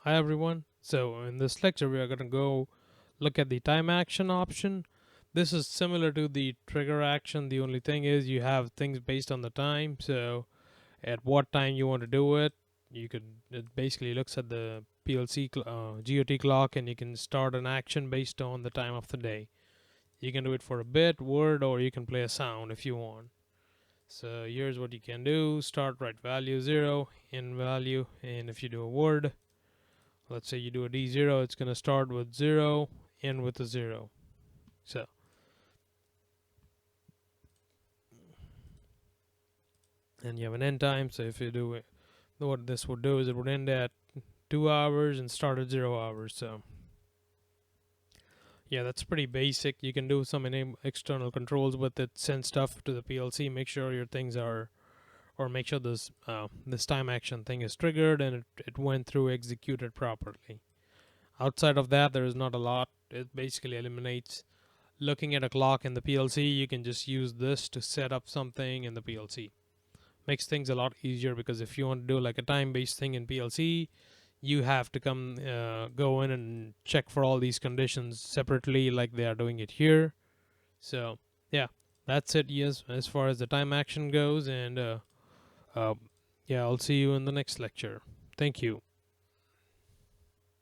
Hi everyone. So in this lecture we are going to go look at the time action option. This is similar to the trigger action. The only thing is you have things based on the time. So at what time you want to do it, it basically looks at the GOT clock, and you can start an action based on the time of the day. You can do it for a bit, word, or you can play a sound if you want. So here's what you can do. Start right value 0 in value, and if you do a word, let's say you do a D0, it's going to start with 0, end with a 0. So, and you have an end time. So if you do it, what this would do is it would end at 2 hours and start at 0 hours. So, yeah, that's pretty basic. You can do some external controls with it, send stuff to the PLC, make sure your things are, or make sure this time action thing is triggered and it went through executed properly. Outside of that, there is not a lot. It basically eliminates looking at a clock in the PLC. You can just use this to set up something in the PLC. Makes things a lot easier, because if you want to do like a time-based thing in PLC, you have to go in and check for all these conditions separately like they are doing it here. So yeah, that's it. Yes, as far as the time action goes, and uh, yeah, I'll see you in the next lecture. Thank you.